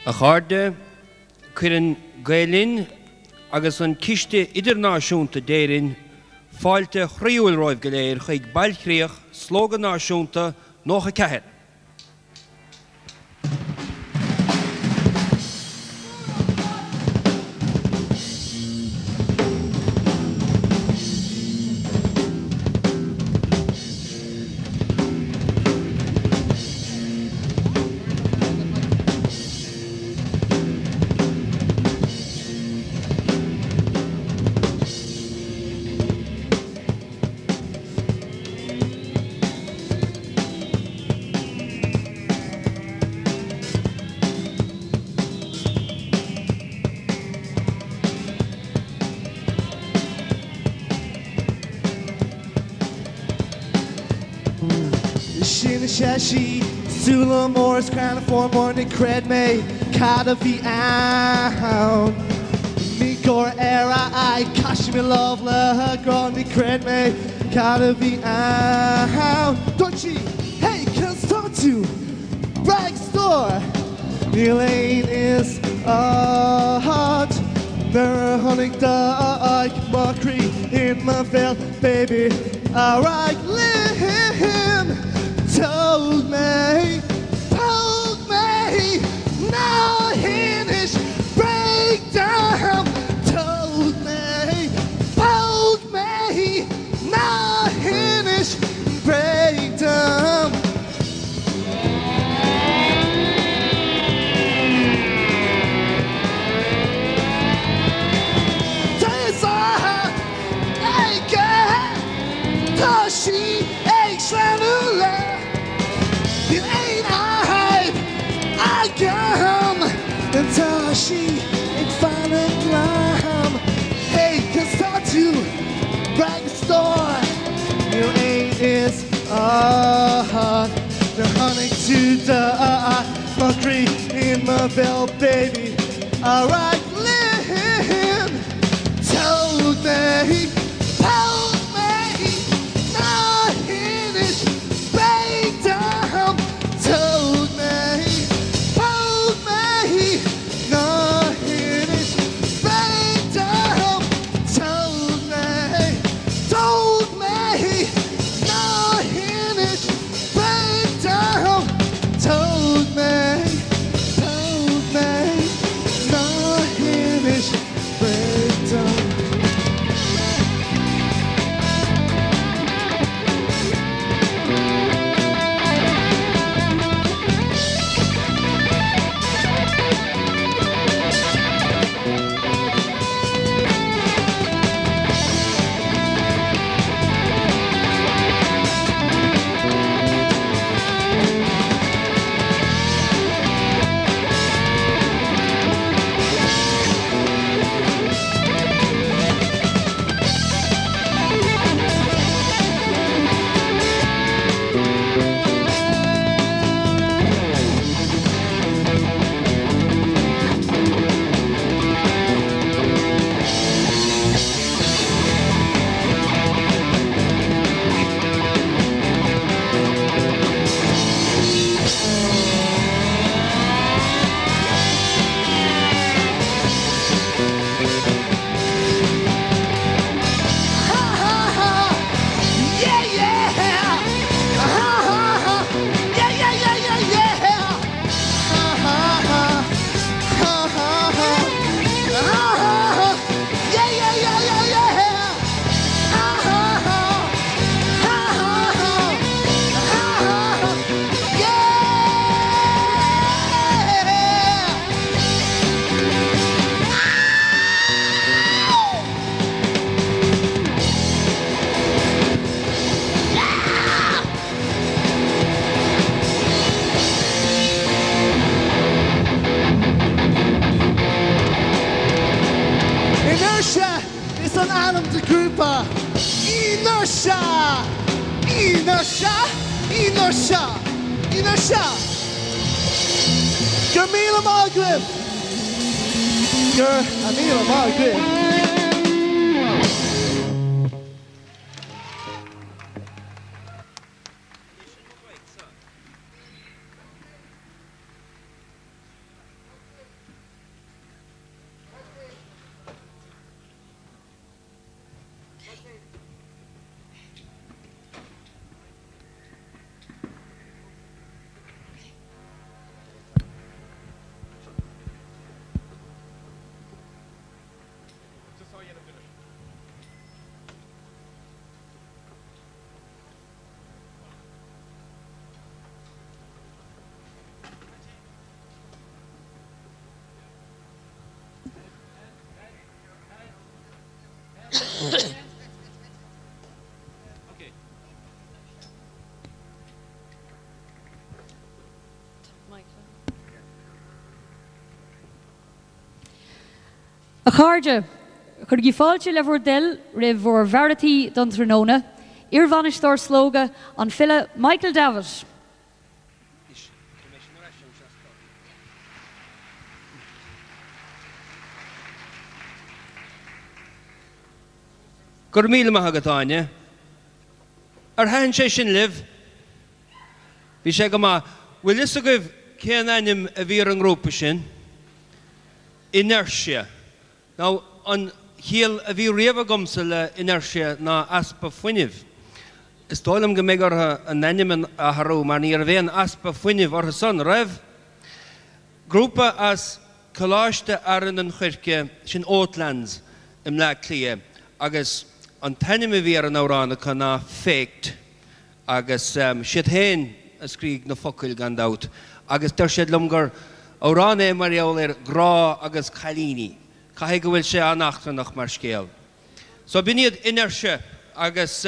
A cháde chuireann Gaelin agus an ciste idirnáisiúnta déireann fáilte chriúil roimh go léir chuig Bhailchríoch Slógadh náisiúnta Loch a ceathair. Shashi, Sula Morris, crown of four morning cred me, Cada Bhí Ann. Migor era, I cash me love, la grandi cred me, Cada Bhí Ann. Dutchy, hey, can start to brag store. Elaine is a hot, there honey dog, mockery in my veil, baby. Alright, him. Told me, now Hinish breakdown. Told me, now Hinish breakdown. Tessa, Ege, Tashi, Exlanula. And Tashi, ik van een klam. Hey, can start to brag the store. Your ain't is the honey to the mockery in my bell, baby. Alright, Lynn, told me, now Hinish breakdown. Told me. Inertia. Gamila Margaret. Gamila Margaret. A cháde, chur gí fáilte le bhór del rih bhór bharataí don tróna, iarbhainisteoir Slógadh an file Michael Davitt. Gur míle maithagatáine, ar hain sé sin libh, bhí sé go má, bhfuil is a goibh céan aim a bhí an grúpa sin, inertia. Now, an chial a bhí riamh gomsa le inertia ná aspa fuinimh. Is dólam go méid an aim a tharú, mar ní ar bhéon aspa fuinimh ortha son, raibh. Grúpa as coláiste aran an chuirce sin Oatlands im le clia, agus an tanim a bhí ar an órána chu ná féict, agus siad héin a scríg na focail gan dát, agus tar siad lumgur órán é mar eol ar grá agus chalíní. Caithé go bhfuil sé annachtanach mar scéal. So bíniad inerse agus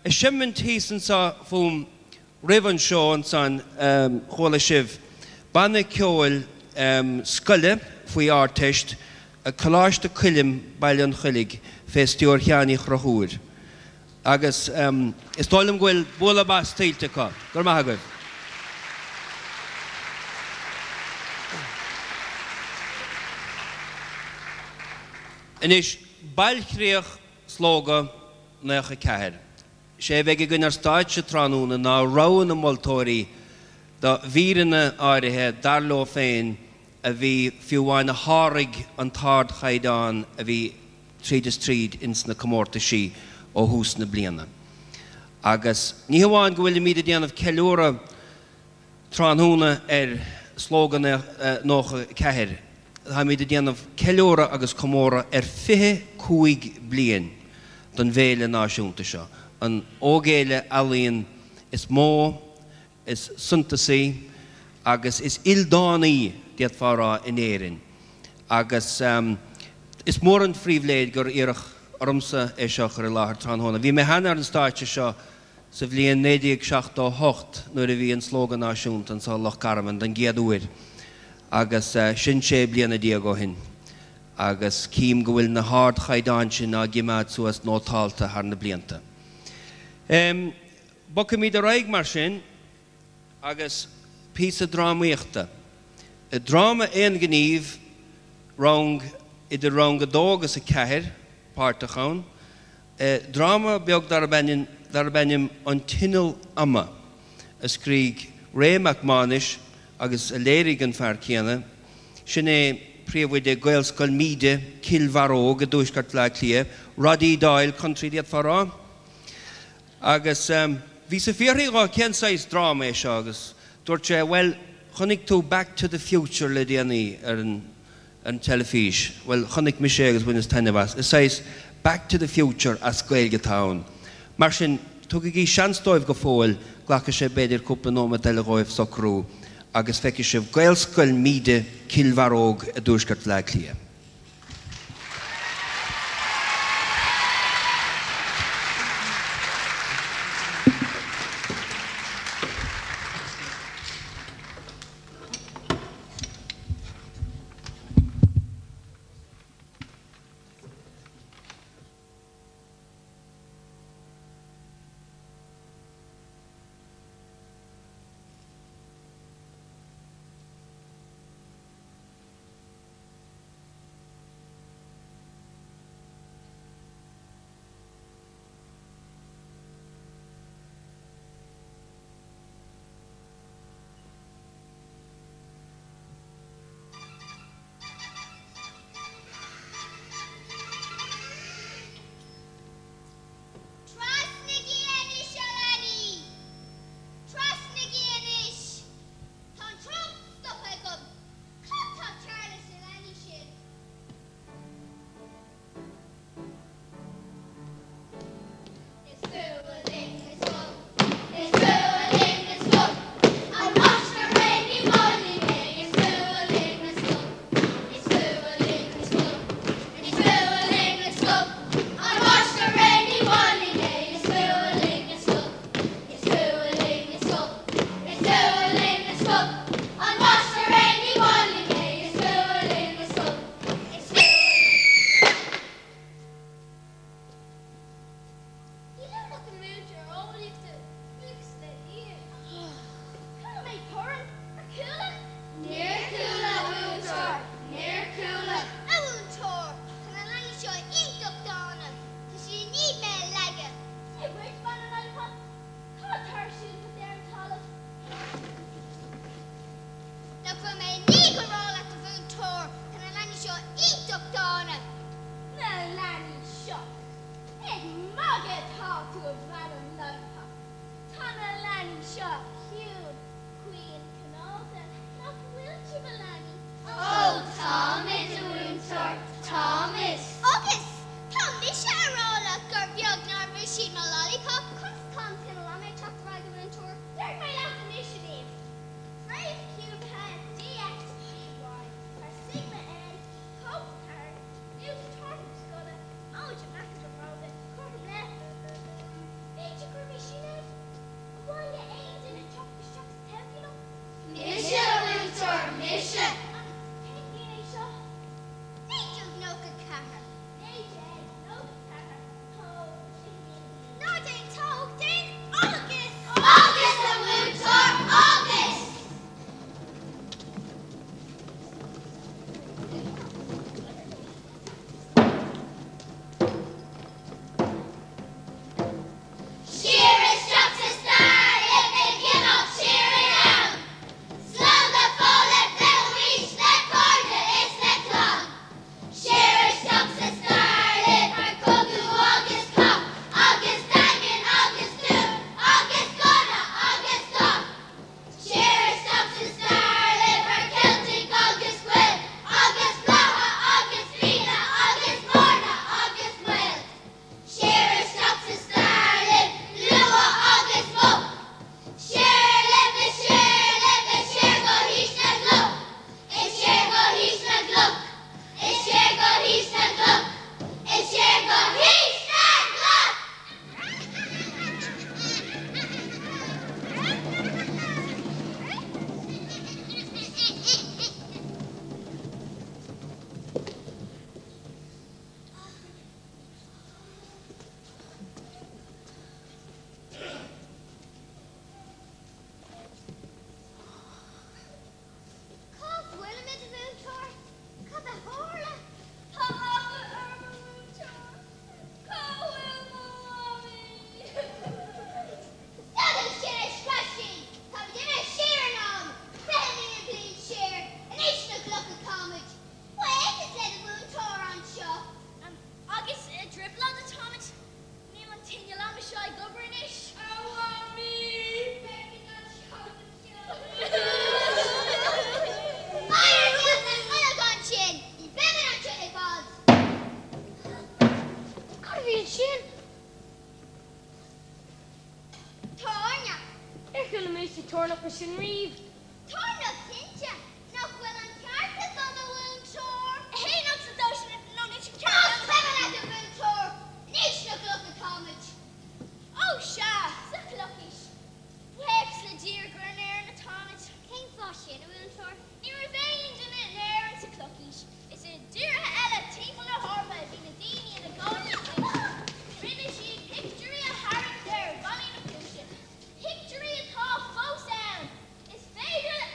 is simman tísan sa fum rivan seo an san chola sibh. Banna ceol scoile faoi áirteist a coláiste cuilim baile an chulig festiúr cheannaí chrathúir. Agus is dólam gohfuil bóla bás tílte cá. Gur maith agaibh. Inis Bhailchríoch Slógadh nach a ceathir. Sé bheith gon ar stáid se tránúna ná rán na moltóirí da víranna áirithe darló féin a bhí fiúháin na háraigh an tard chaidán a bhí tríd is tríd ins na comórta sí ó hús na bliana. Agus ní hamháin go bhfuil míad a déanamh ceiliúradh tránúna ar Slógadh nach a ceathir. Ha míad a déanamh ceiliúradh agus comóra ar 25 bliain don bhéile náisiúnta seo. An ógéile alíonn is mó, is suntasaí, agus is ildánaí diad fárá in éireann. Agus is mór an phríomhléid gur iarach ormsa é seo chur láthair tránhóna. Bhí mé heann ar an stáite seo sa bhliain 1978 nuair a bhí an Slógadh náisiúnta an sa Loch Garman den géadúir. Agus sin sé bliana diago hin. Agus cím go bhfuil na hard chaidáin sin a gimáid suas nótáalta thar na blianta. Bocha míad a raig mar sin, agus písa drámaíochta. I dráma éon gníomh rang idir rang a dógus a ceathir, páirtachán. Dráma beag dar bennim an tinal ama, a scríg Ré MacMánis agus a léirigh an fear céanna, sin é príomhhuid é gaelscoil míde, cilmharóg a dúisgart le clia, rodí dáil country diad fará. Agus bhí sa fíorthaí gá cean sais dráma é seo agus dúirt sé, well, chonig tú Back to the Future le déanaí ar an telefís. Well, chonig mi sé agus bunas tainebhas. Is sais Back to the Future as Gaeilge Town. Mar sin, tugad í seansdóibh go fóil, ghlacha sé beidir cúpla nóma deile ghóibh socrú, agus feici sibh gaelscoil míde cilmharóg a dúisgart le clia. It mugget talk to a brother lollipop. Tana Lanny Shaw, Cuid, Queen Canalta, not Wiltshire Malani. Oh, Thomas, a woundtor, Thomas. August, come this Sharola, Gurbjog, Narva, sheet my lollipop. Come, Canalame, talk to Rag a woundtor. There's my last initiative. Brave Cube has DXGY, our Sigma N, Hope Card, New Torque Scholar, Moja Macker Roda, Corbin Left. Major Grimishine, why you aimed in a chop the shops, help you know? Misha, Winter, Misha. Taking a shot. Angel Noka Kaka. Major Noka Kaka. Oh, Nothing told, then August. August, the Winter, August. Shearers drops a star if they cannot shear it out. Slógadh fóla they'll reach the corner, it's the clock. Shearers drops a star if our cuckoo August cock. August diamond, August doom, August gonna, August cock. Shearers drops a star if our Celtic August quill. August Blaha, August Fina, August Morna, August Will. Shearers drops a star if Lua, August Moke. Share live the share go he's not look. It's share go he's not look. It's share go he's not look. It's share go he's not look. Cough, Willamette the Moontor. Cut the horla. Papa, Moontor. Go, Wilmommy. Southern share scratching. Come give me a shearing on. Tell me a bleed shear. An each look look a comment. Why, I just let the Moontor on show. August, dribble on the Thomas. Name on Tinya Lama Shy Governish. Oh, me. Baby, not show the show. Iron Gilman, Unagon Chin. You better not shut your balls. Gotta be a chin. Torna. They're going to make you torn up a shin reeve. Torna Tincha. No quill on carcass on the wound tour. Hey, no seduction if no niche carcass. Oh, seven at the wound tour. Niche look look the college. Oh, Sha. Suck luckish. Perhaps the dear Gurnair and the Thomas. Came flush in a wound tour. Near revenge in it there and the cluckish. It's a dear Ella tinkle a horba. Being a dini and a golden fish. Rinishy, picture a harry there. Bonnie and a pusha. Picture a tall faux sound. It's favorite.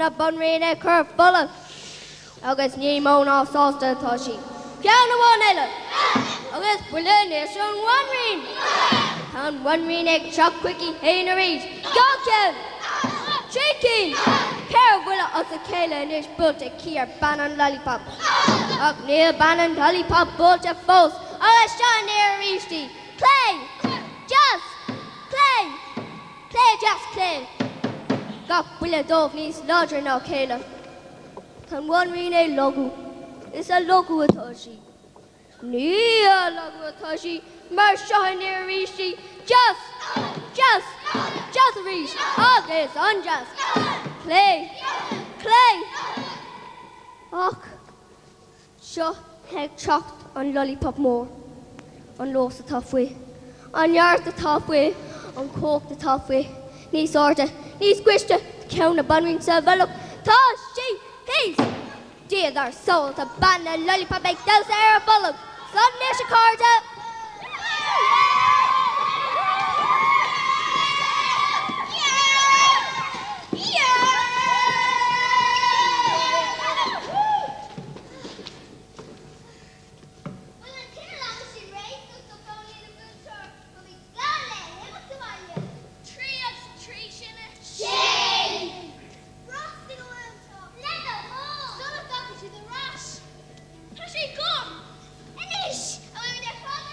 Na bunrine curve full agus ní móna sásta tá sí. Ceanna bháin eile agus bliain is an bhainrín. Tá bhainrín ag teach cuicí héana arís. Go ceann! Trícín! Ceir bhuiile as a céile inis builte cíar banan lollipop. Ach níl banan lollipop builte fós agus seán ar arístí. Clay! Just! Clay! Clay, just Clay! Gach bhuiile dómh níos láidre ná céile. Tá bhainrín é logu. Is a logu atá sí. Ní a logu atá sí mar seán ar arístí. Just arís agus unjust. Clay! Ach, seo heag teacht an lollipop mór. An lós atá faoi. An neart atá faoi. An cóc atá faoi. Níos áirte, níos cuiste, ceann na bunrín sa bhealach. Tá sí, hís! Díad ar saol tá ban na lollipop ag dos ar a bhealach. San níos a cárta. She gone! Anish! I went there for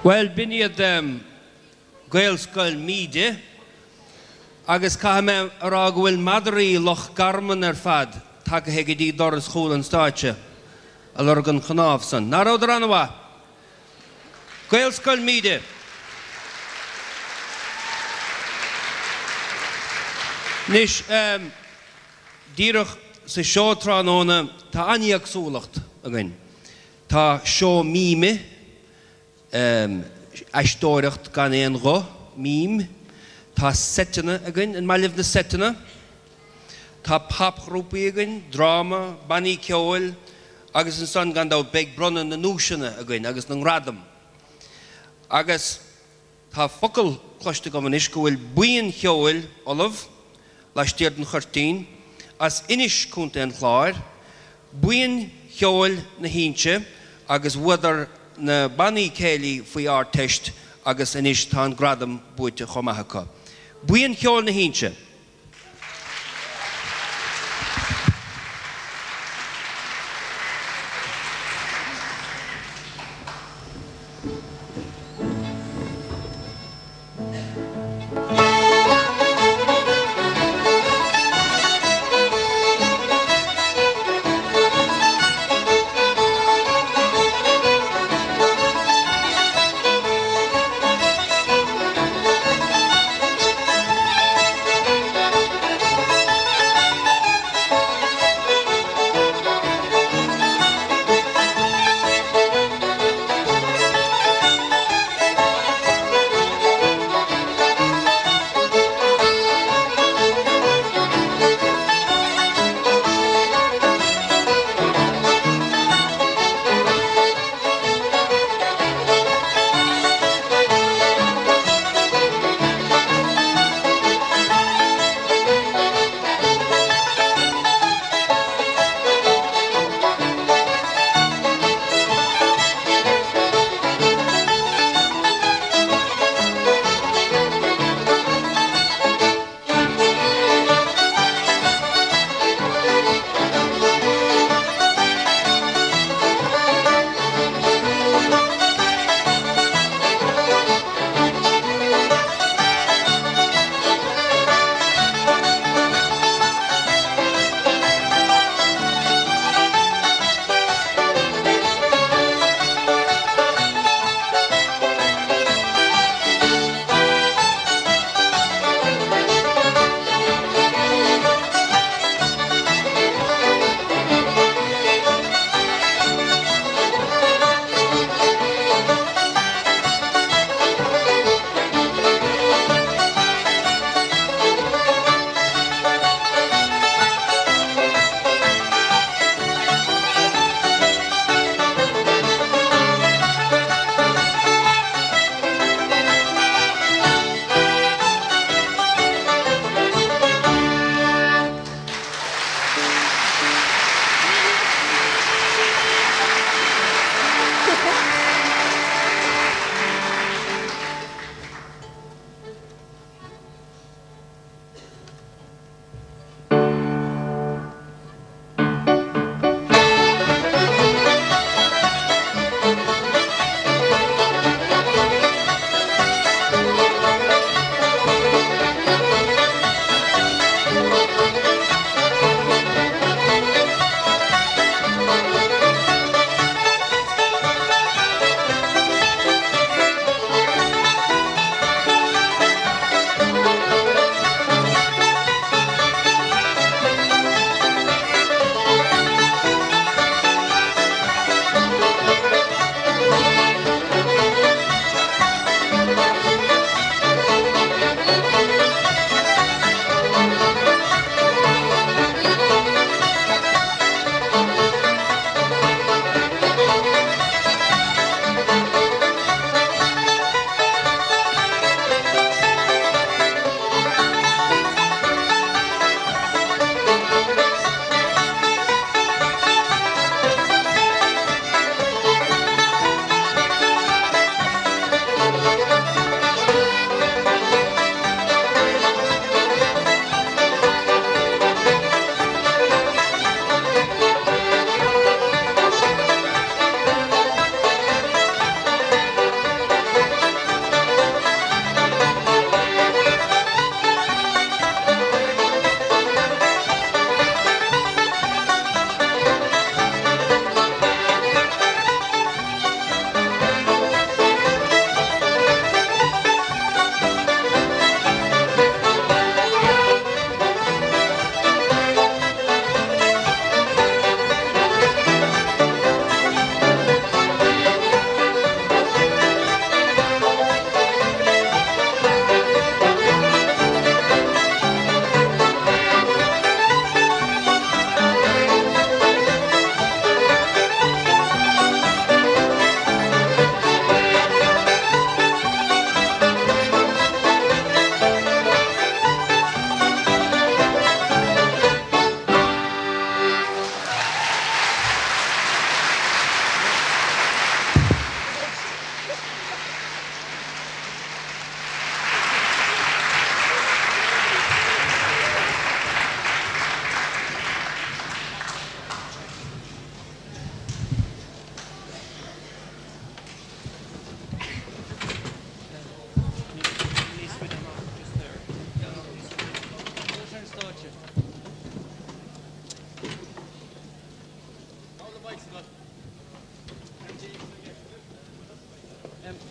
Well, biniad gaelscoil míide, agus caime ará bhfuil madarí Loch Garman fad, take hegadí doras chúl an stáitse, a lorgan chanáf san. Narod ranwa. Gaelscoil míide. Nis, dírach sa seo tránóna, tá aniag súlacht again. Tá seo míme, aistóireacht gan éon ro, mím, tá setana again, yn malif na setana, tá papgrúpi again, drama, banní ceol, agus yn son gan daw beg bhronn na núisina again, agus ng radam. Agus tá focail cloiste gomanis go bhfuil buin ceol, olaf, leistíad an chortín, as inis cúnta an chláir, buin ceol na hínse, agus wadar na banní céili faoi ár teist, agus inis tá an gradam buite chomachacha. Buin ceol na hínse.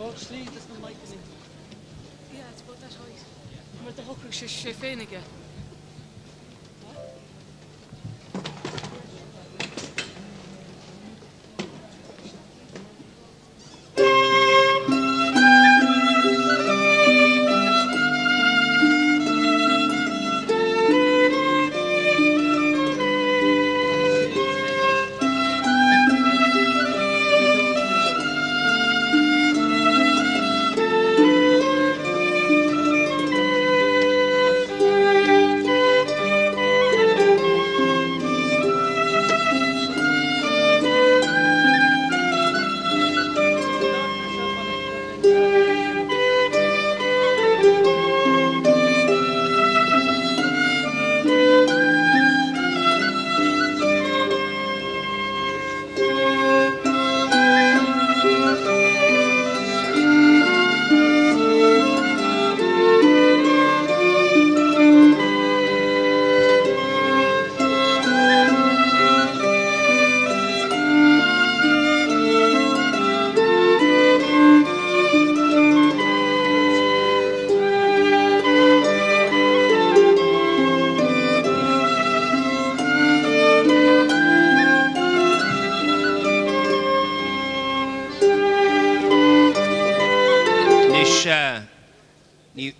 Actually, that's not Mike. Yeah, it's about that height. But the hooker she féin again.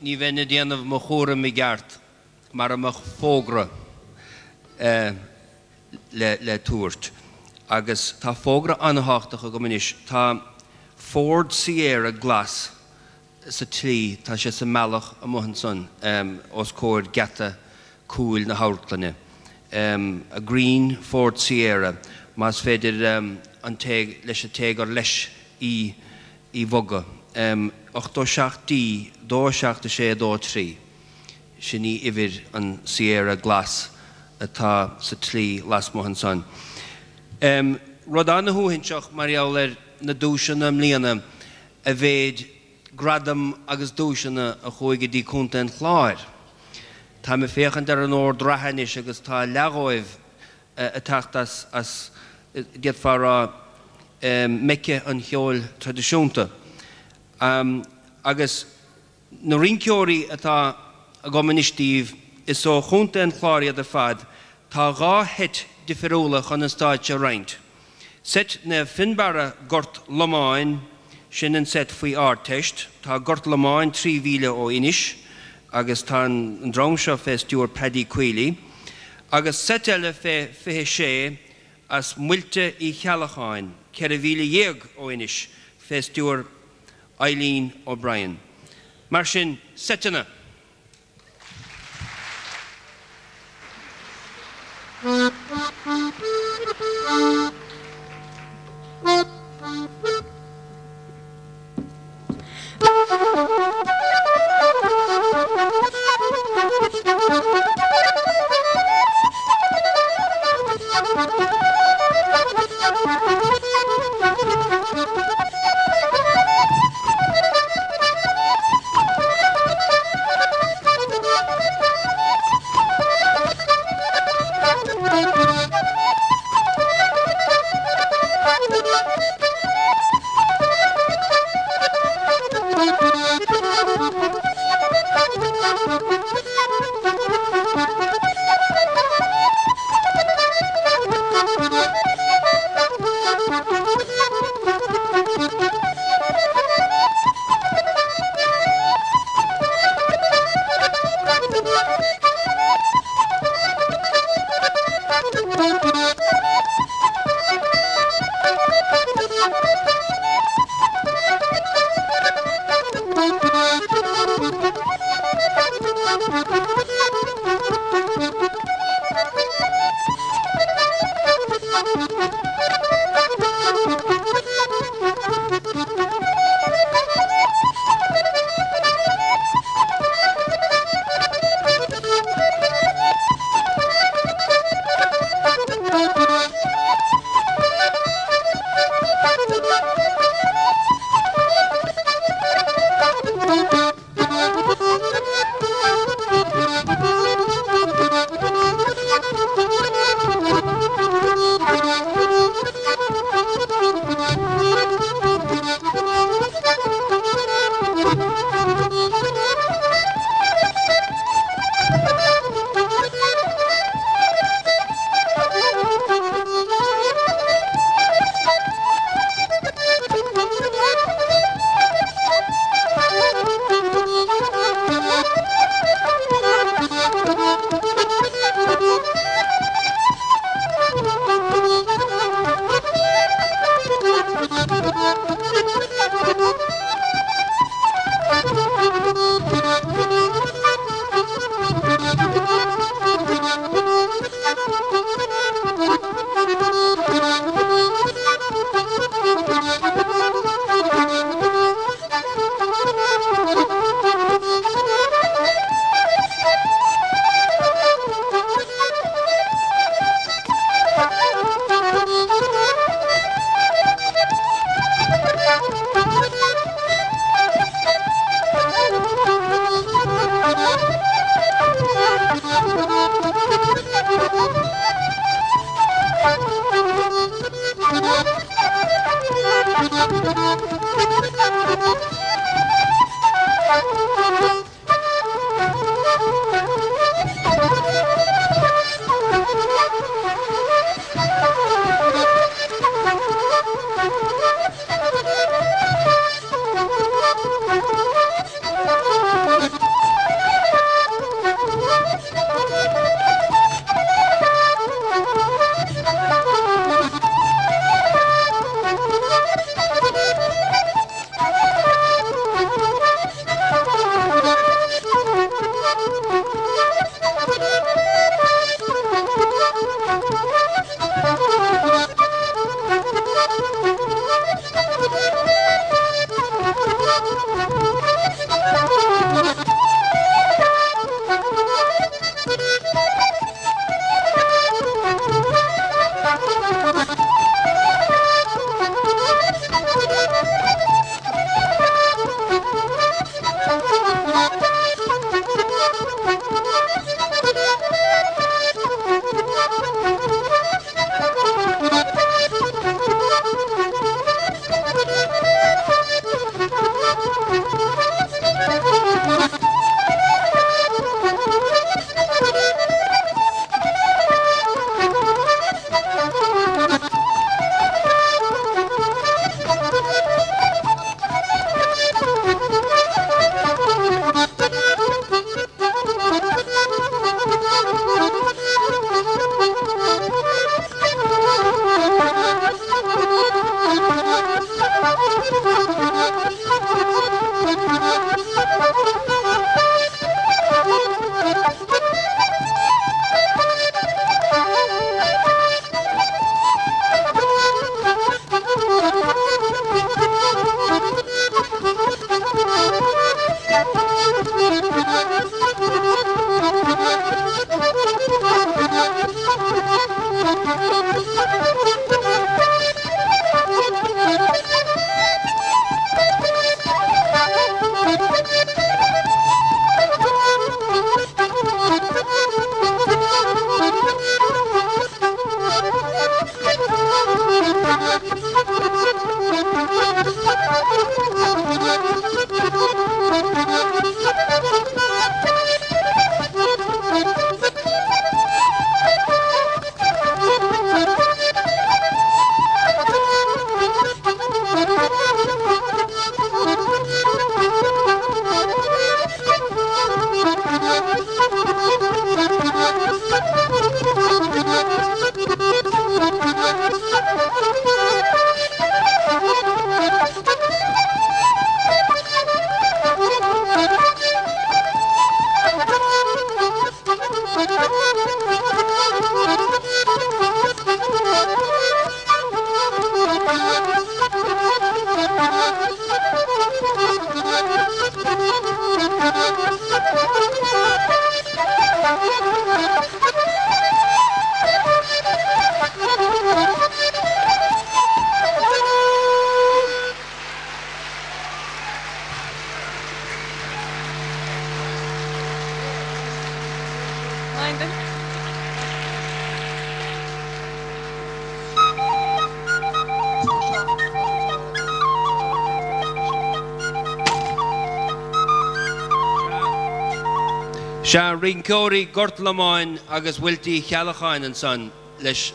Ní bheith déanamh mo chóra mi gceart mar amach fógra le túirt. Agus tá fógra anthachtacha go muis tá Ford Sierra glas sa trí tá sé sa mealach a muhan son os cóir gata cúil na háirtlanne. A green Ford Sierra mas féidir an teag leis a teag ar leis í bhoga. 8 dó sé dó trí sin ní ifir an Sierra glas atá sa trí las mohan son. Rud anna húhinseach mar na dúiseanna mlíana a bhéid gradam agus dúiseanna a chuige dí cúnta an chláir. Tá me féchan ar an ór drahanis agus tá leagóibh a tacht as get fara meice an cheol tradiisiúnta. Agus na rinceoirí atá a gomanistíomh is ó chunta an chláir a fad tá gá het difriúlach an stáidse roinnt. Set na finbara gort lomáin sin an set faoi áteist, tá gort lomáin 3,000 ó inis, agus tá an dromseo festúr Paddy Queely, agus set eile fé sé as muilte í chealacháin, 4,000 ó inis, festúr Eileen O'Brien. Mar sin setena. Se rincóirí gortlamáin agus bhfuiltí chealacháin an san leis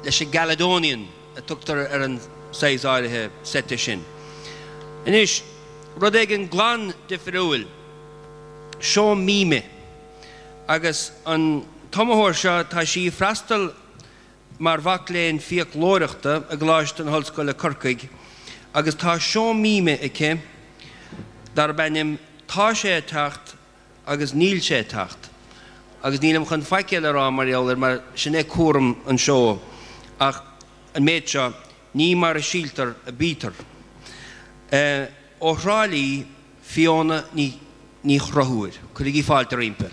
a Galadónian a tugtar ar an 6 áirithe sete sin. Inis, rud ag an glan difriúil, seo míme, agus an tomathóir seo tá sí freastal mar bhac léinn fíoch lóireachta a gláist an Hallscoile Corcaig, agus tá seo míme aici, dar bennim tá sé tacht agus níl sé tacht. Agus nílam chun feiceile rá mar eolir mar sin é cuaram an seo, ach an méid seo ní mar a síaltar a bítar. Ó hrálaí fiona ní chrathúir, chuig í fáilte rimpe.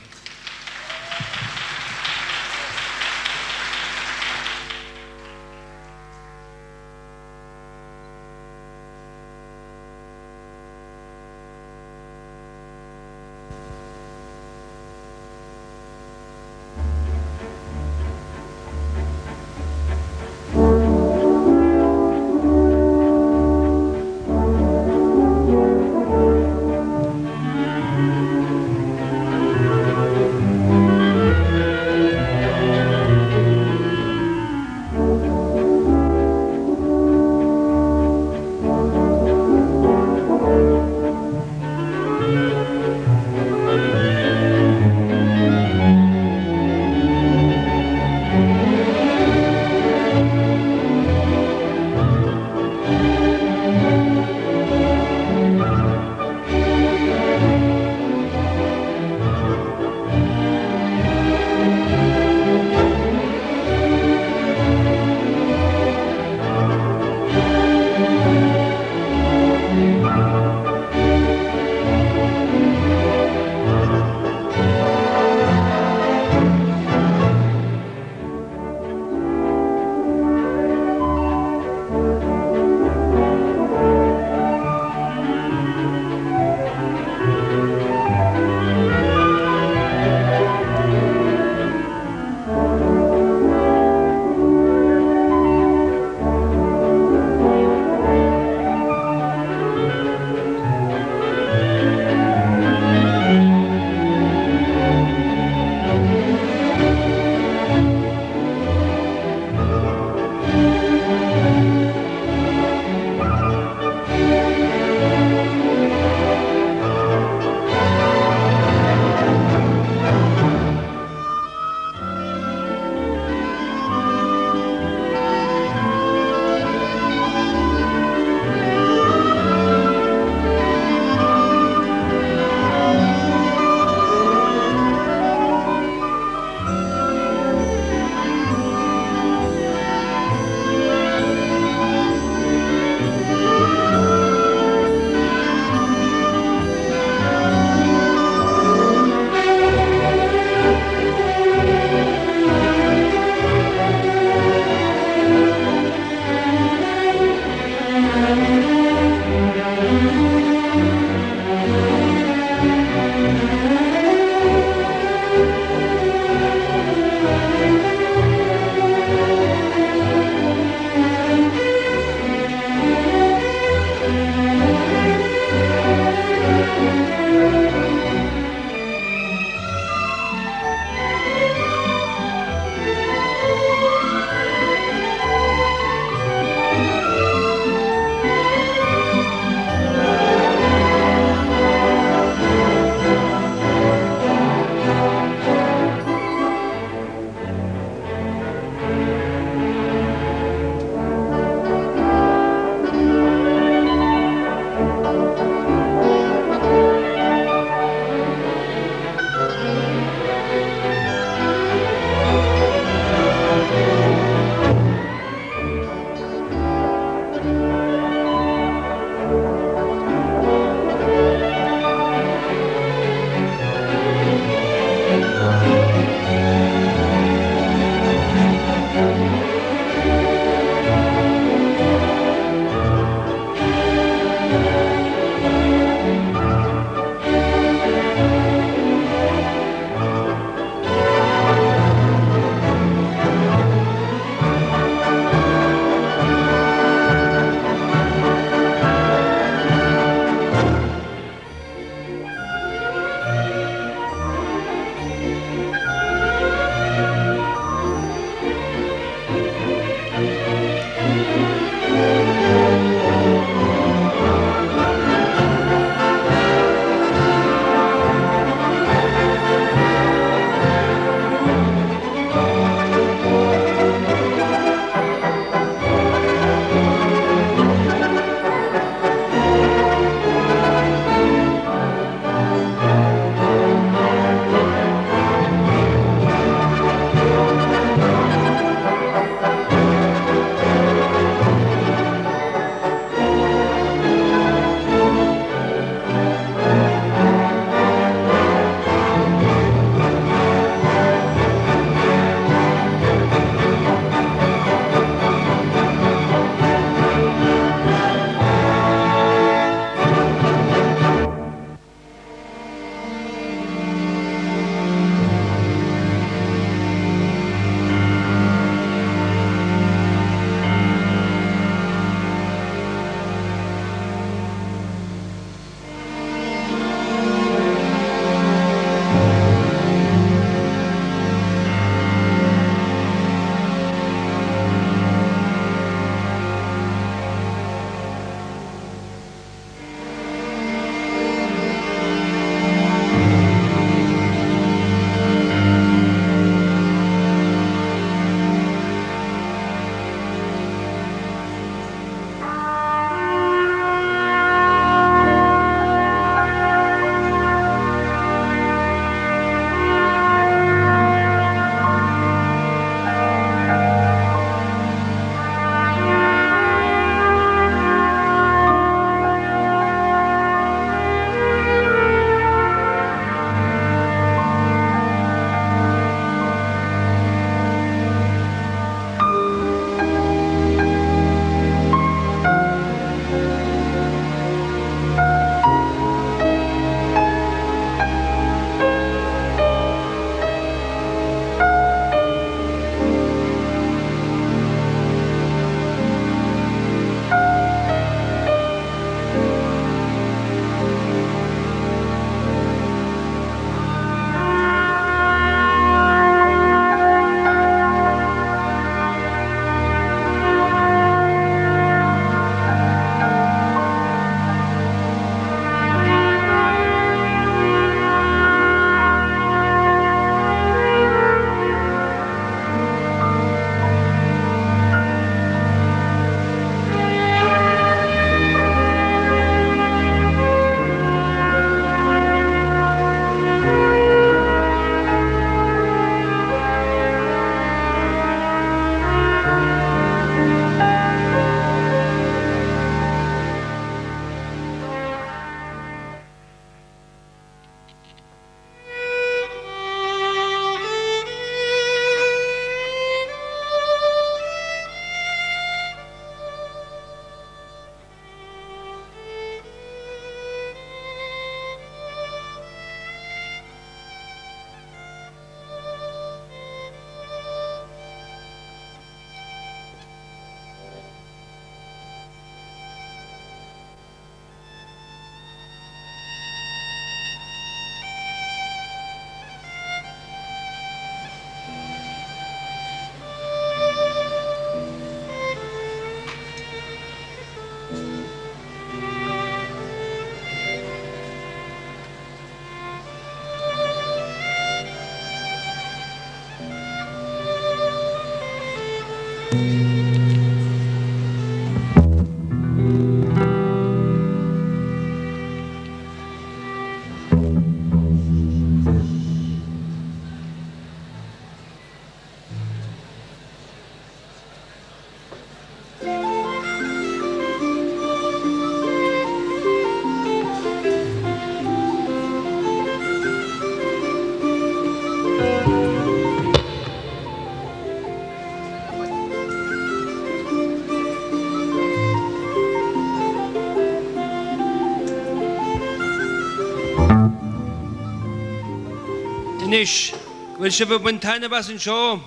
Nish, will sibh buin taineh bas an seo?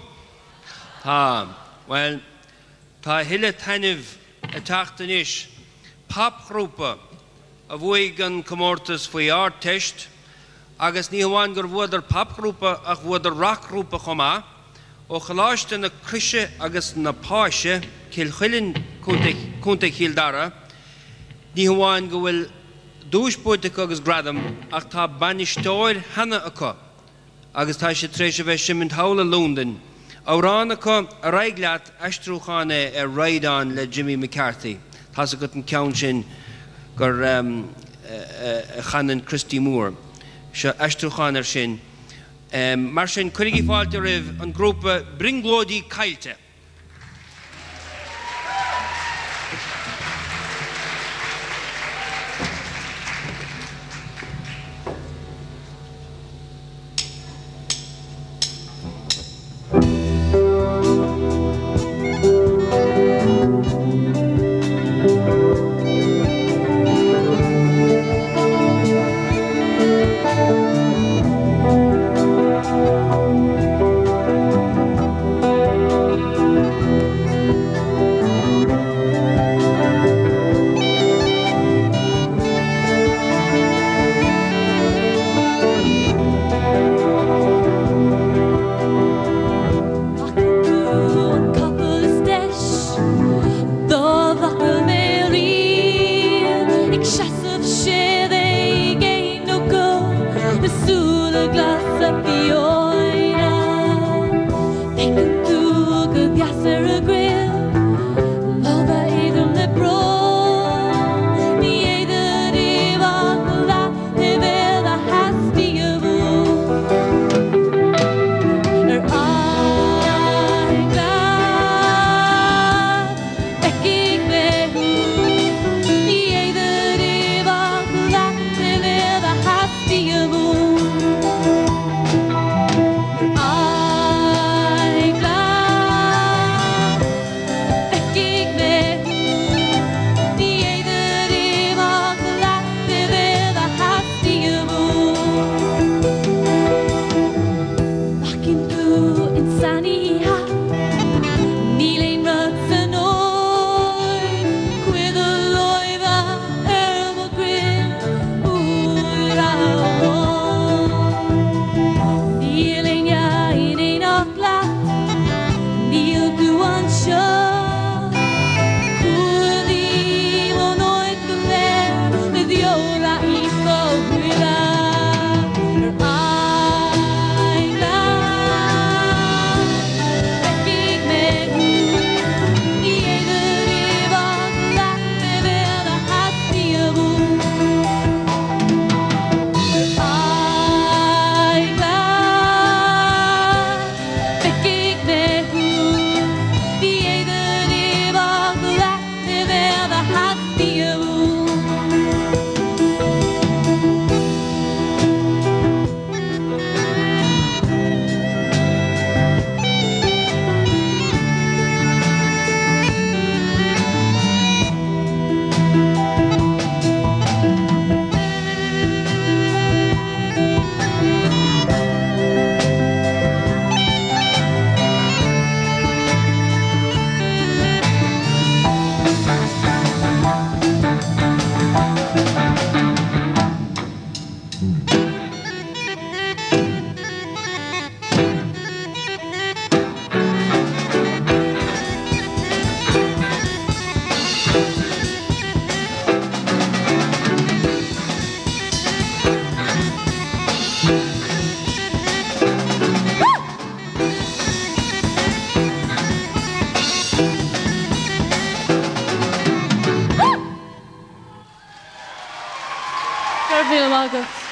Tá, well, tá hile taineh a teachta nish. Pop grúpa a bhuaig an comórtas faoi teist, agus ní hamháin gur bhuaidir pop grúpa ach bhuaidir rock grúpa chomá, ó chaláiste na crise agus na páise cil chuilinn cúnta cíldara, ní hamháin go bhfuil dúisbúteach agus gradam ach tá bainisteoir hena acu. Agus tá sé tréise bheith simint haula Lúndan. Áránacha a raigleat aistrúchána raidán le Jimmy McCarthy. Tá sa go an ceann sin gur chanan Christy Moore. Se aistrúchánar sin. Mar sin chuirigí fáilte raibh an grúpa Bringlódí Cailte. Slógadh.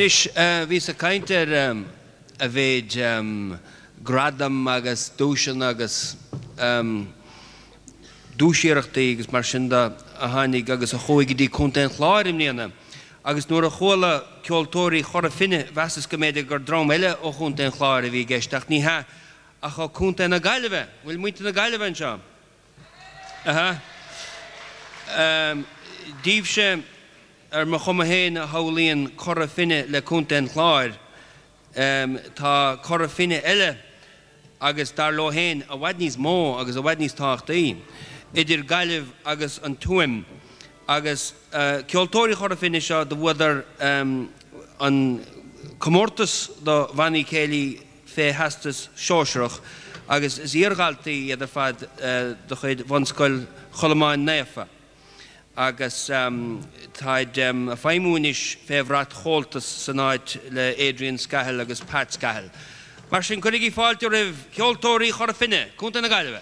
Nis bhí sa caintear a bhéid gradam agus dúaiseanna agus dúisiireachtaí agus mar sin a tháinig agus a chuig dtí chunta chláir imníana. Agus nuair a chola ceoltóirí chora finne bheas go méidir gur drám eile ó chunta chláir a bhí geisteach ní ha a chu chunta na gaiileh, bhfuil muinte na gaiileh anseo. Díobh sé mar chuma héin a haolíonn chora finne le chunta chláir tá chora finne eile agus dar lo héin a bhaid níos mó agus a bhaid níos táchtaí idir gaiileh agus an tuaim agus ceoltóirí chora finne seo do bhfuidir an comórtas do bhainní céilí fé heastas seoiseach agus is iarghaltaí idir fad do chuid bhanscoil cholamáin néafa. Agus táid a feimúnis féhrat chóltas san áid le Adrian Scahel agus Pat Scahel. Mar sin chuig í fáilte raibh ceoltóirí chora finne, cúnta na gaiileh.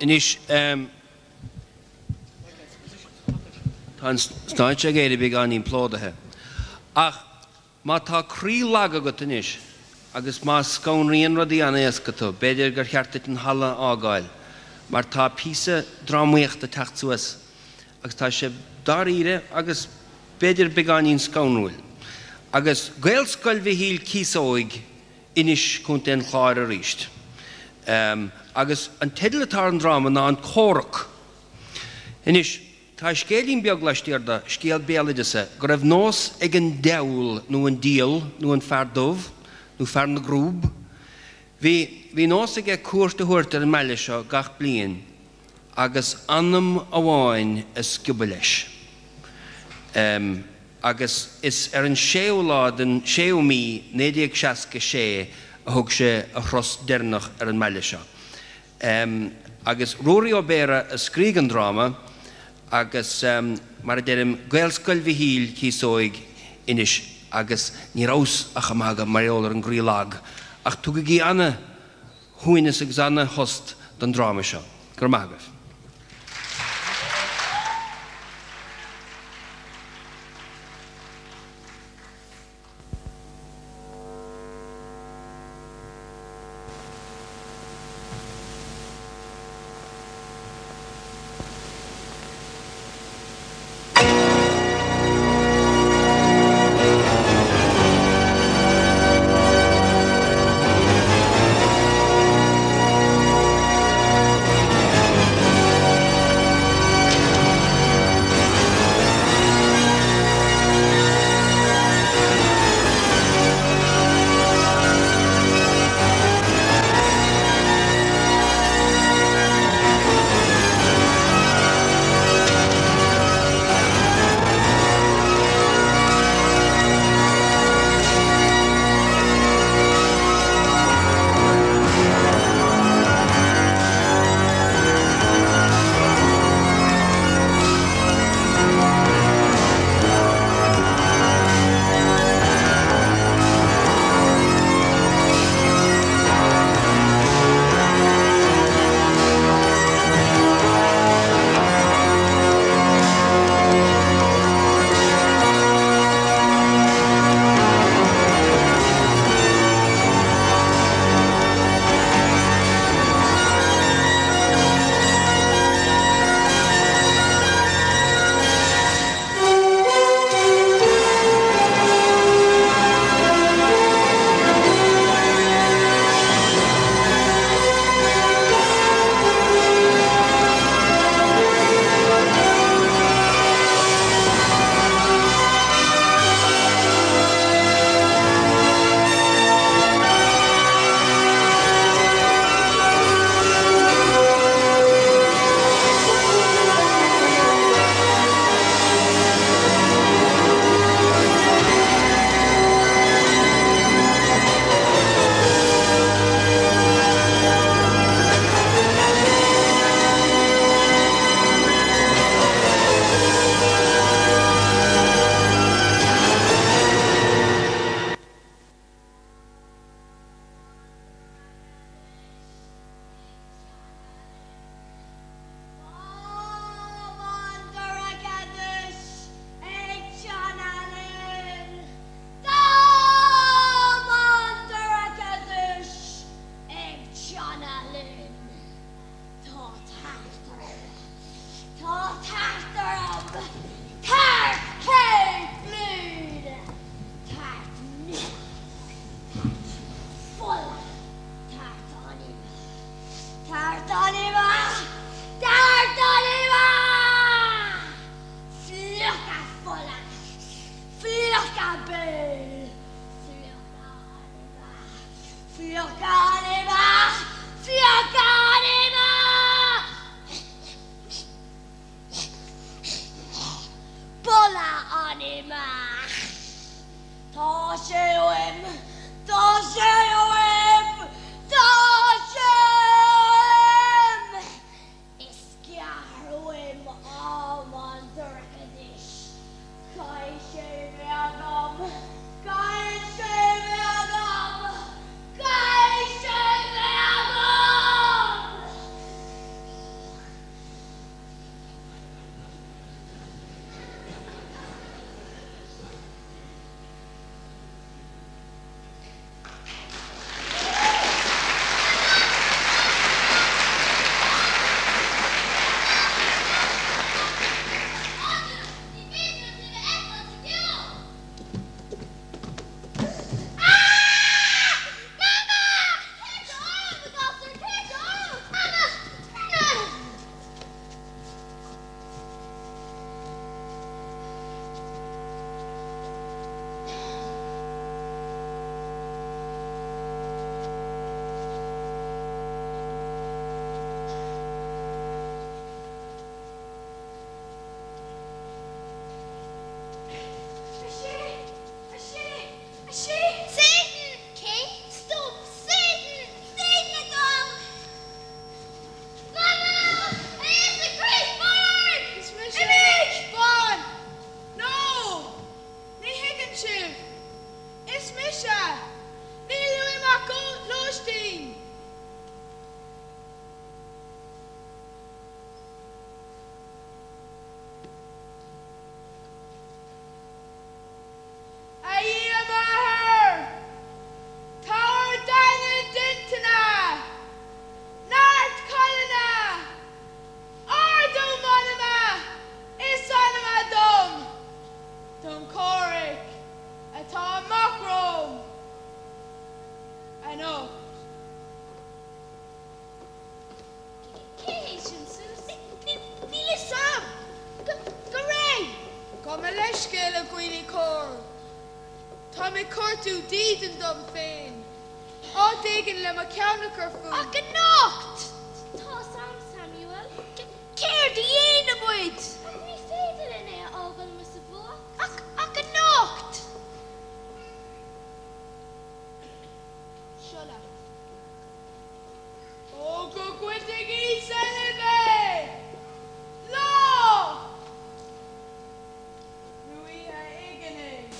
inis tá stáit a géidir big anín plódathe. Ach, má tá crí lag agat inis, agus má scónríon rudí anna éascatú, beidir gur cheartait an hala ágáil, mar tá písa drámhaíocht a techt suas, agus tá sé daríre agus beidir big anín scónrúil. Agus gaelscoil bhí híl císóig inis chunta an chláir a ríist. Agus an tedlatár an drama ná an córach. Inis, tá scélín beag leistíarda scéal béalidise, go raibh nós ag an dewl nó an díal nó an feardómh nó fear na grúb. Bhí nós ag cuairta thuirtar an meile seo gach bliain, agus annam amháin is sciúba leis. Agus is an séolá den séomí 960 a thug sé a chros dernach an meile seo. Agus ruaí ó béire a scríg an drama, agus mar a deirim gaelscoil bhí híl císóig inis, agus ní rás a chamaga mariolar an grílag, ach tugaí anna huinas ag zanna host don drama seo. Gur magah. mé cortú díd an dom féin. Á dégan le ma ceannach ar fú. Ach an nocht! Tá sam, Samuel. Céir di éine buid. Ach ní féidir in é ágan mu sa bua. Ach an nocht. Siúla. Ó go gwydig I selibe! Loch! Rwy ha igenig.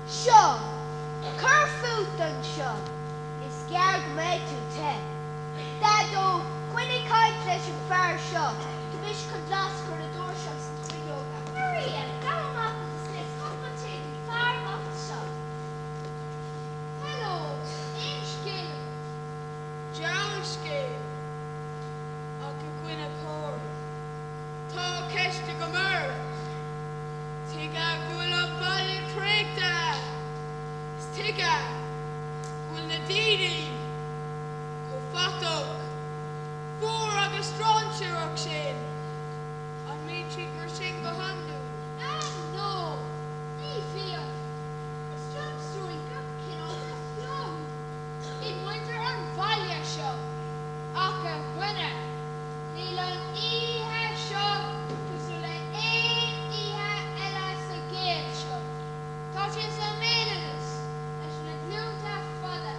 Seo, cur fút an seo, is gearg mé tú te. Dad cuinnig caiit leis an fear seo, Bhís chun glas chuir a dúir seo san tríoga. Maria, gael map of the six, competition, far off the shop. Hello, Inchkin. Jownske. Ach y gwyn y cwr. Ta cest y gymyr. Tiga gwyl o bali creg da. Stiga. Gwyl na dini. Gwyfatog. Fwr agus stronsir o'ch sin. An mi trig myr sing behandu. No, ni fear. The strong story got kin on the flow. In winter and value show. Aka winner. Nilan iha show. Kusula iha ela sa game show. Touches a minutes. As the blue tap father.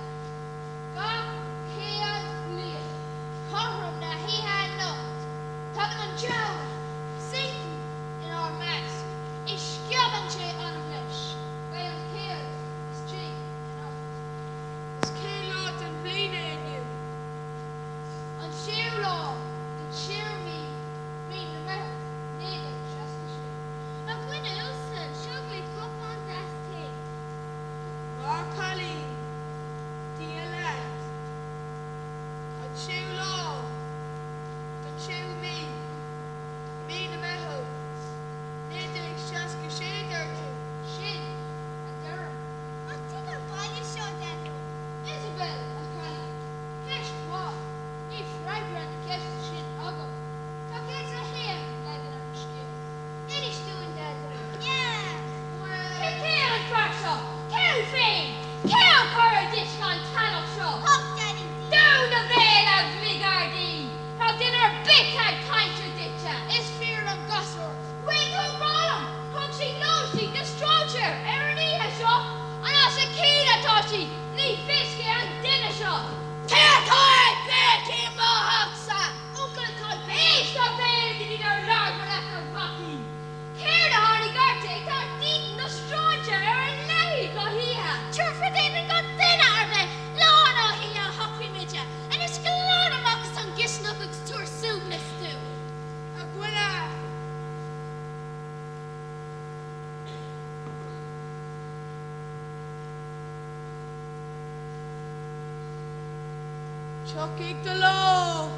Tuachtarán the Loch.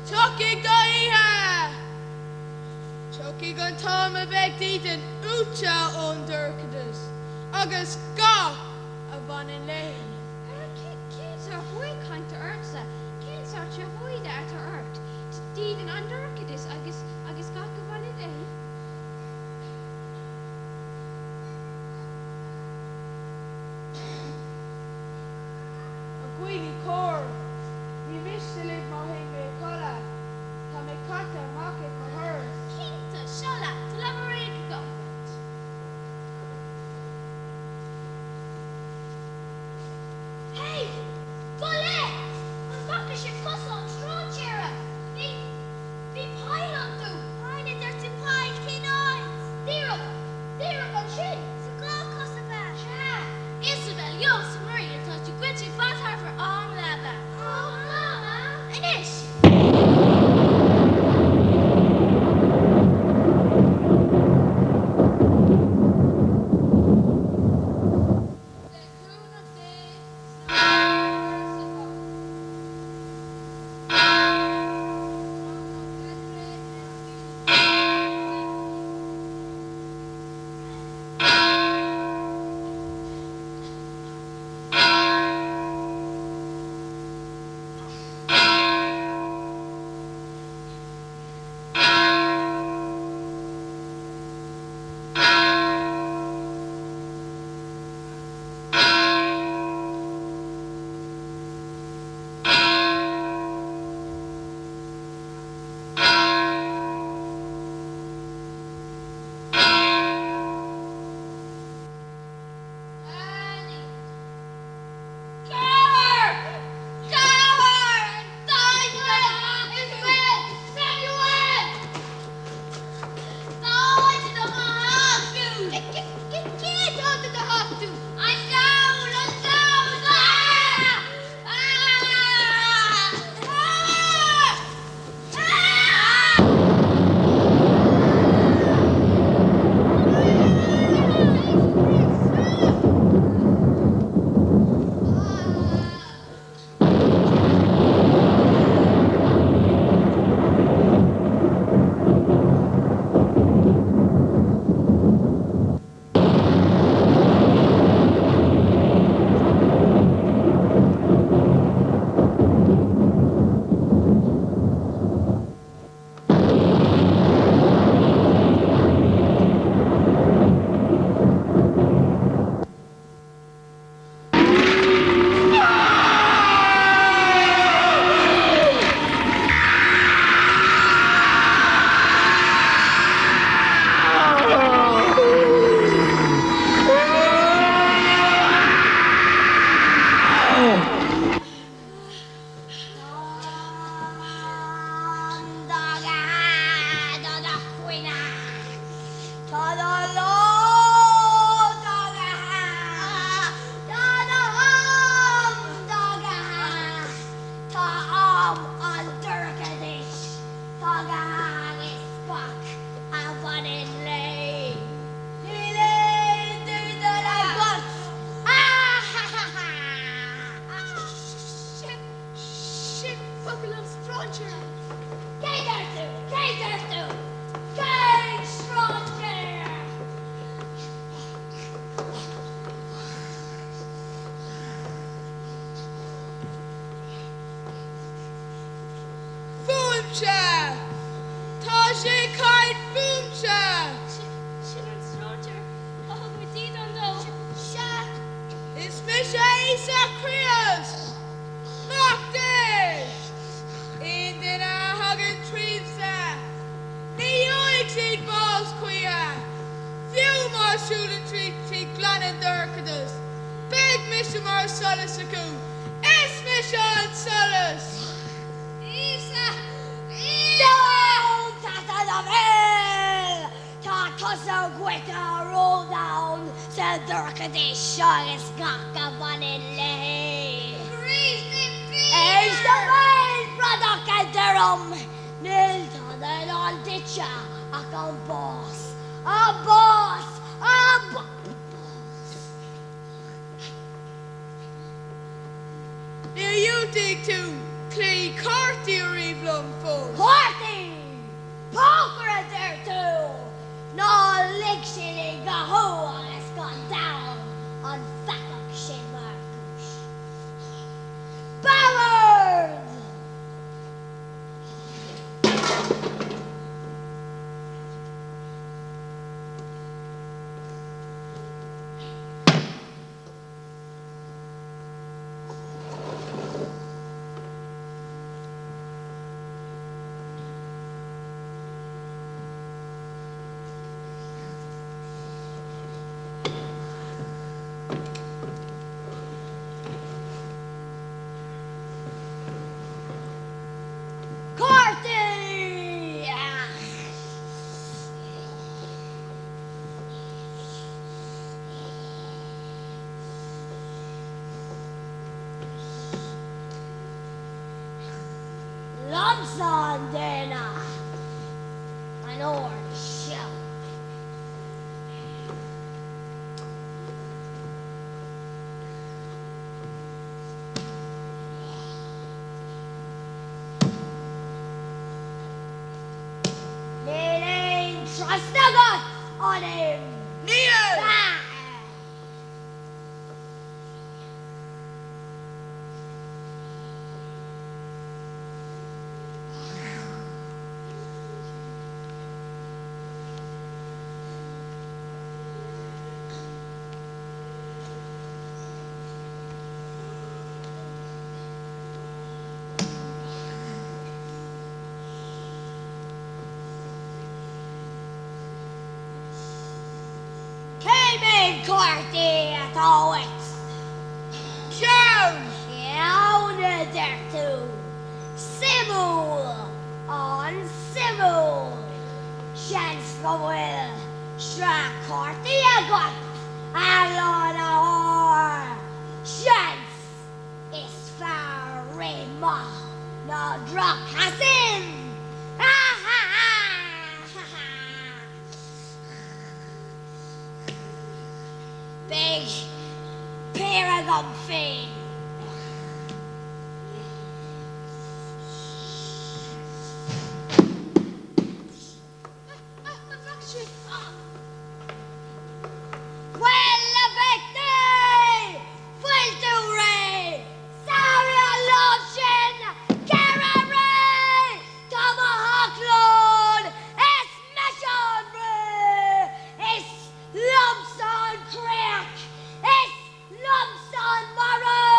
Tuachtarán the ihe. Tuachtarán an táim a bheith dítan úte ón dúrcadas. Agus gá a bhain léi. Kids are hui kaint ursa. Kids are cha hui da at urt. Dídan an dúrcadas agus gá go bhain léi. Gwili cór, ní miste liv má hén mé colla, tá mé carta mácad má hers. Cínta seola tá le mar réige go. Hey! Bole! An bhaca sé cosán tróidéire. Bhí pailan tú. Páine dúirtí páid cínáid. Díreach an sin. Sa gá cosa bheith. Isabel, yo, sa Maria, tá tú cuid tú fatar for an leba. Oh, mama. Inis. dig to Clay Carty or Evelyn Fo. Party! Poker there too! No licking a hole has gone down on Fatlock Shin Marcus. Ballard! On Dana, an orange shell. Neil trust the God on him. Neil! Carty at all it. Jones! Down there too. Civil on civil. Chance for will. Stra Carty I got. Alon a whore. Chance is far rema. No drop has him. Big paragon fiend. Lumps on crack! It's lumps on marrow!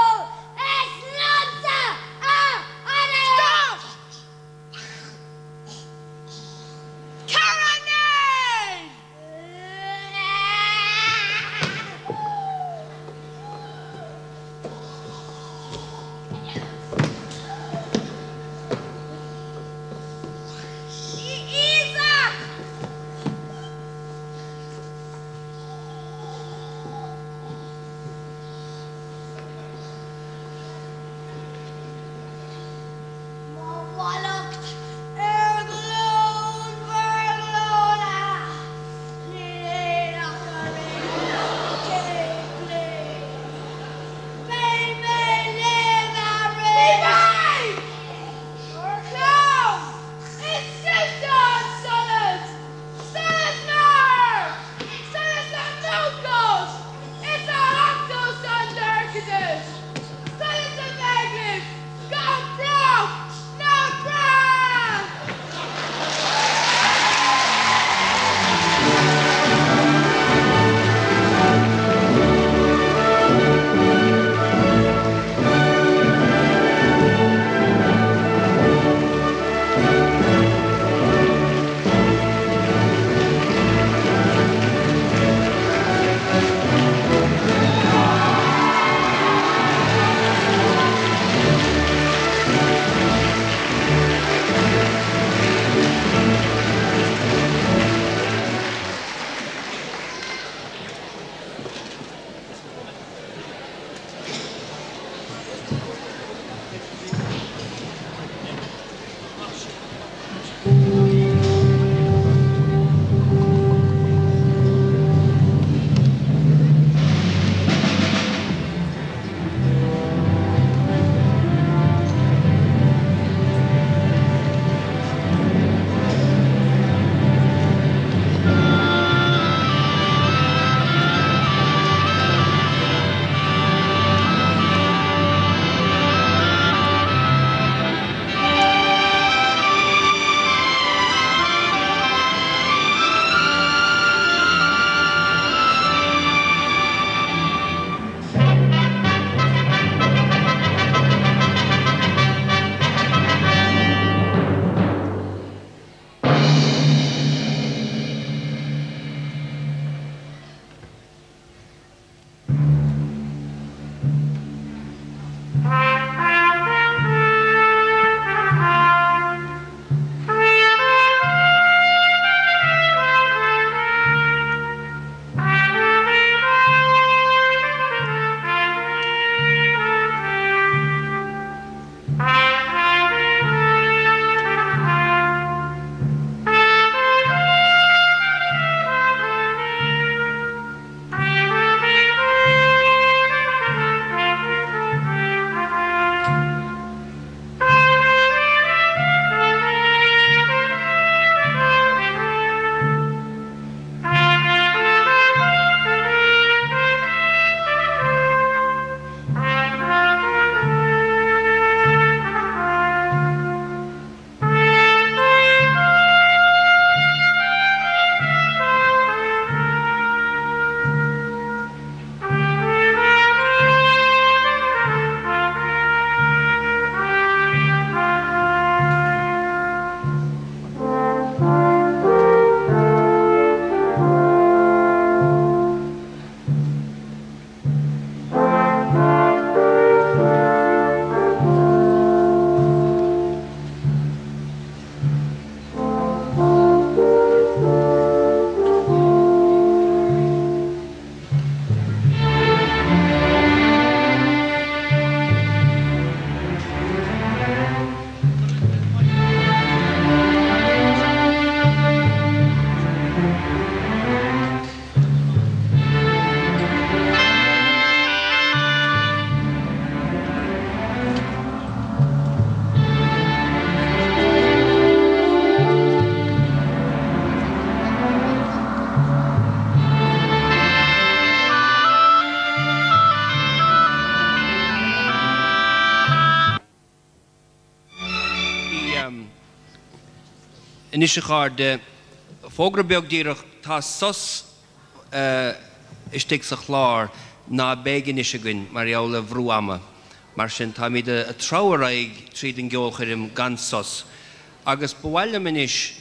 Inisachar de fógra beagdíireach tá sos istig sa chlár ná begin isiguin mar eola bhrúama. Mar sin tá míad a tráharaigh tríd an geolcharim gan sos. Agus bhhaile minis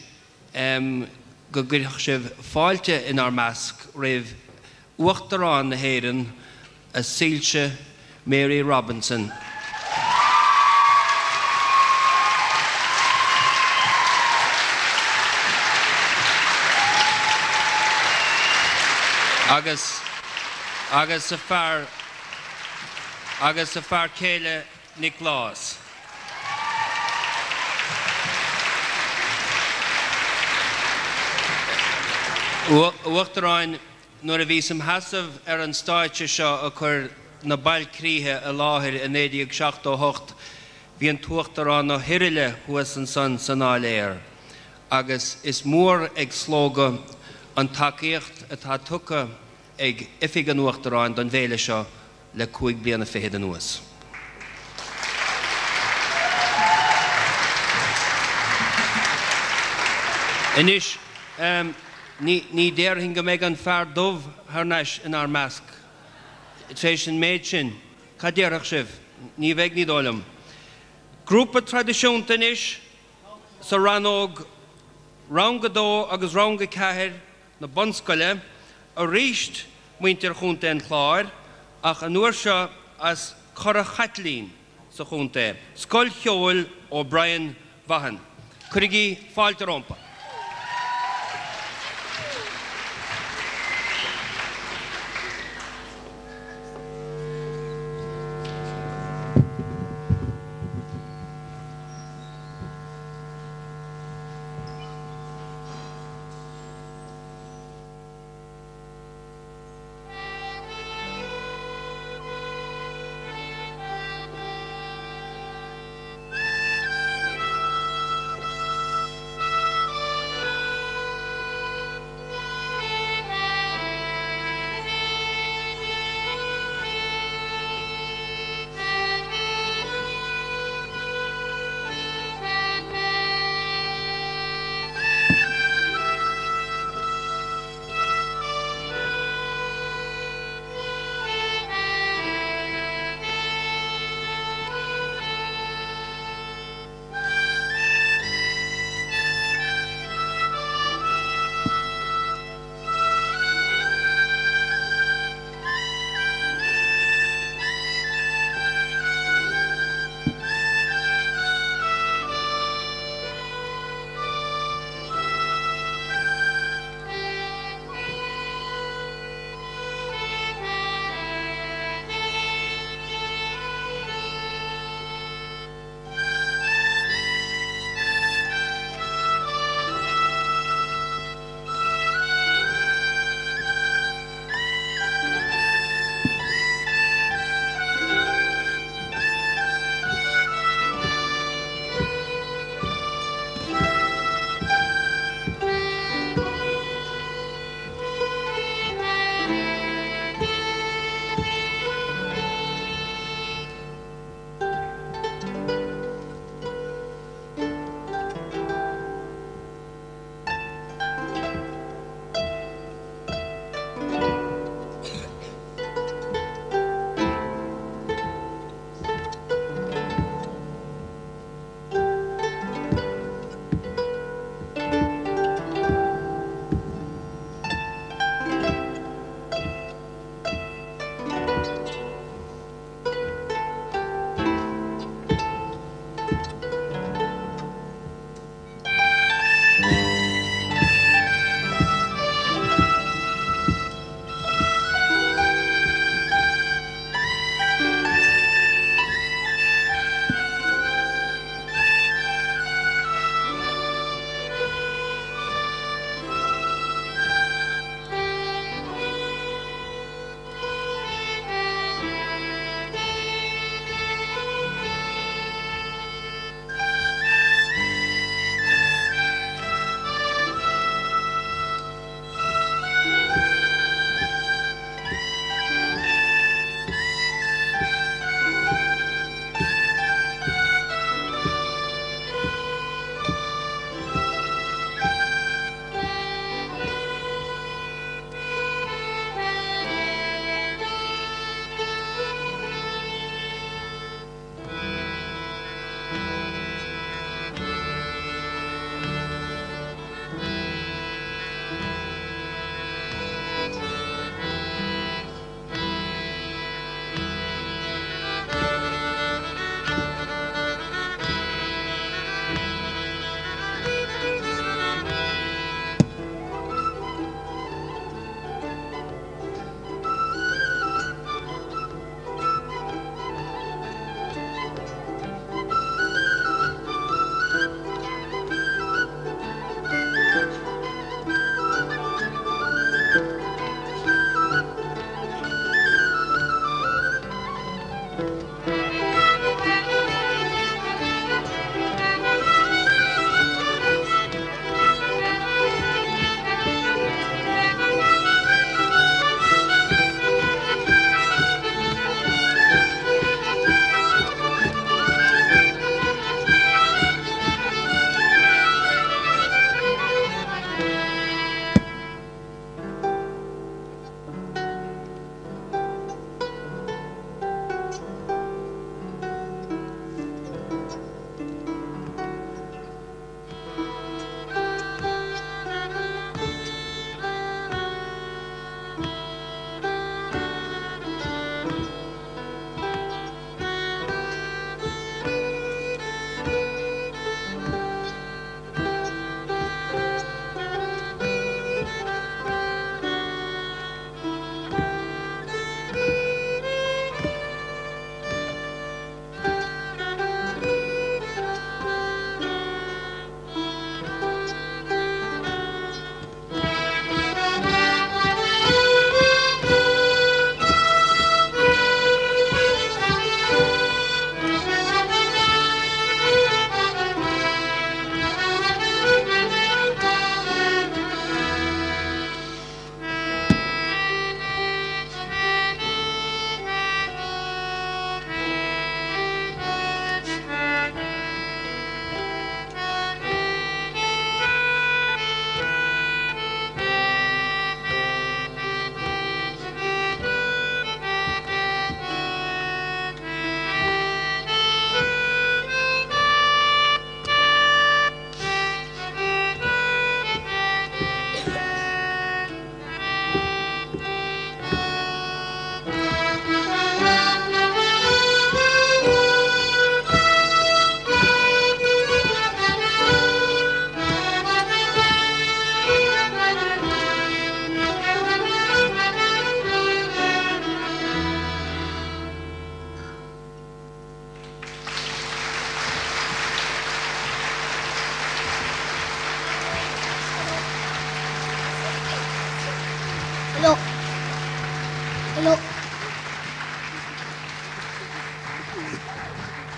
go gcuireach sibh fáilte in ar measc raibh uachtarán na héireann a sílte Mary Robinson. Agus a fear céile Nicolás. Uachtarán nuair a bhí sem hasamh ar an stáitse seo a chur na Bhailchríoch a láthir in 1978 bhí an tUachtarán na hirile thuas an san áiléir. Agus is mór ag slógadh an takeíocht atá tucha ag ifig an uachtarán don bhéile seo le 5 bliana fiche den nuas. Inis, ní déirhin go méid an fear dubh tharnais in ar measc. Tréis sin méid sin, cá déireach sibh, ní bheith ní dólam. Grúpa tradiisiúnta inis sa ranóg rang go dó agus rang go ceathair na bonscoile a ríist muintear chunta an chláir ach an nuair seo as chora chatlín sa chunta. Scoil cheoil ó Brian Vahan. Curigi fáilte rompa.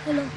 Hello.